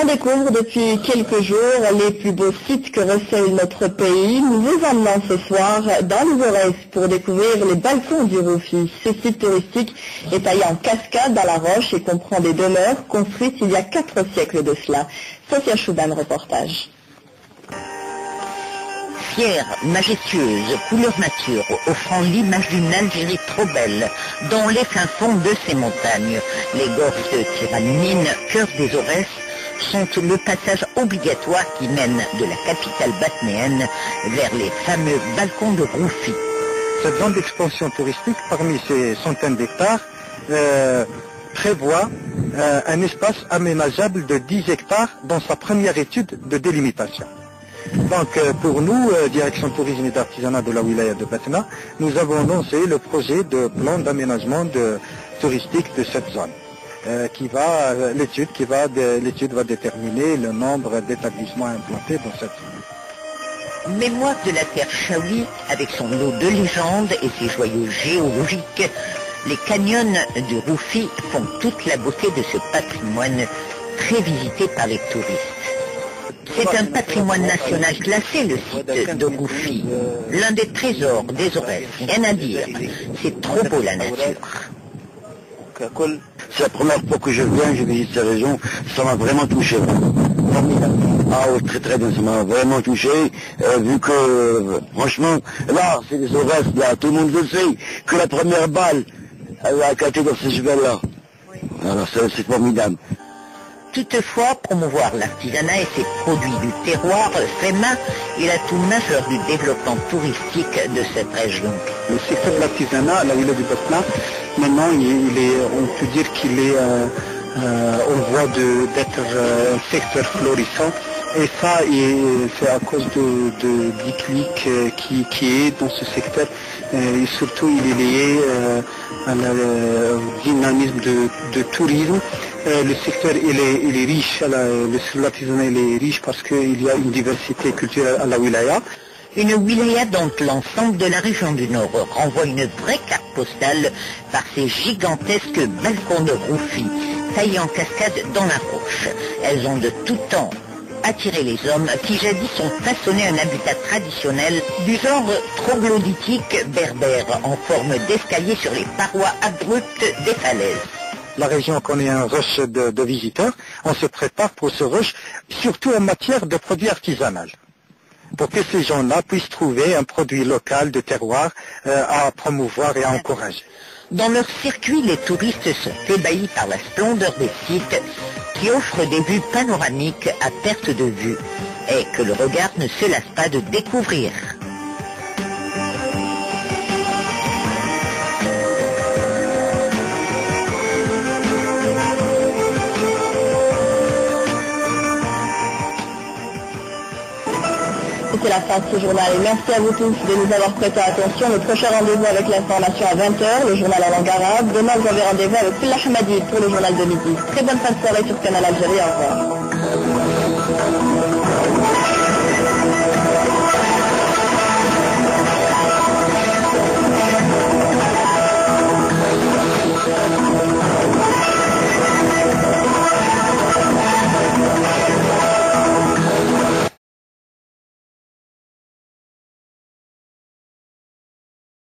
On découvre depuis quelques jours les plus beaux sites que recèle notre pays. Nous vous emmenons ce soir dans les Aurès pour découvrir les balcons du Roufi. Ce site touristique est taillé en cascade dans la roche et comprend des demeures construites il y a 4 siècles de cela. Sophia Chouban, reportage. Fière, majestueuse, couleur nature, offrant l'image d'une Algérie trop belle, dans les fins fonds de ces montagnes, les gorges de Tiranmine, cœur des Aurès, sont le passage obligatoire qui mène de la capitale batnéenne vers les fameux balcons de Roufi. Cette zone d'expansion touristique, parmi ces centaines d'hectares, prévoit un espace aménageable de 10 hectares dans sa première étude de délimitation. Donc pour nous, Direction Tourisme et d'Artisanat de la Wilaya de Batna, nous avons lancé le projet de plan d'aménagement touristique de cette zone. L'étude va déterminer le nombre d'établissements implantés dans cette zone. Mémoire de la terre Chaoui, avec son lot de légendes et ses joyaux géologiques, les canyons du Roufi font toute la beauté de ce patrimoine très visité par les touristes. C'est un patrimoine national classé, le site de Roufi. L'un des trésors des Aurès, rien à dire. C'est trop beau la nature. C'est la première fois que je viens, je visite cette région, ça m'a vraiment touché. Ah oui, très très bien, ça m'a vraiment touché, vu que, franchement, là, c'est les Aurès, là, tout le monde le sait, que la première balle, elle a éclaté dans ces cheveux-là. Alors c'est formidable. Toutefois, promouvoir l'artisanat et ses produits du terroir fait main est l'atout majeur du développement touristique de cette région. Le secteur de l'artisanat, la ville du Batna, maintenant, on peut dire qu'il est en voie d'être un secteur florissant. Et ça, c'est à cause du clic qui est dans ce secteur. Et surtout, il est lié au dynamisme de tourisme. Le secteur il est riche, l'artisanat il est riche parce qu'il y a une diversité culturelle à la wilaya. Une wilaya dont l'ensemble de la région du Nord renvoie une vraie carte postale par ces gigantesques balcons de Roufi, taillés en cascade dans la roche. Elles ont de tout temps attiré les hommes qui jadis ont façonné un habitat traditionnel du genre troglodytique berbère en forme d'escalier sur les parois abruptes des falaises. La région connaît un rush de visiteurs, on se prépare pour ce rush, surtout en matière de produits artisanaux, pour que ces gens-là puissent trouver un produit local de terroir à promouvoir et à encourager. Dans leur circuit, les touristes sont ébahis par la splendeur des sites qui offrent des vues panoramiques à perte de vue et que le regard ne se lasse pas de découvrir. C'est la fin de ce journal et merci à vous tous de nous avoir prêté attention. Le prochain rendez-vous avec l'information à 20h, le journal en langue arabe. Demain, vous avez rendez-vous avec Phil Ahmadi pour le journal de midi. Très bonne fin de soirée sur Canal Algérie. Au revoir.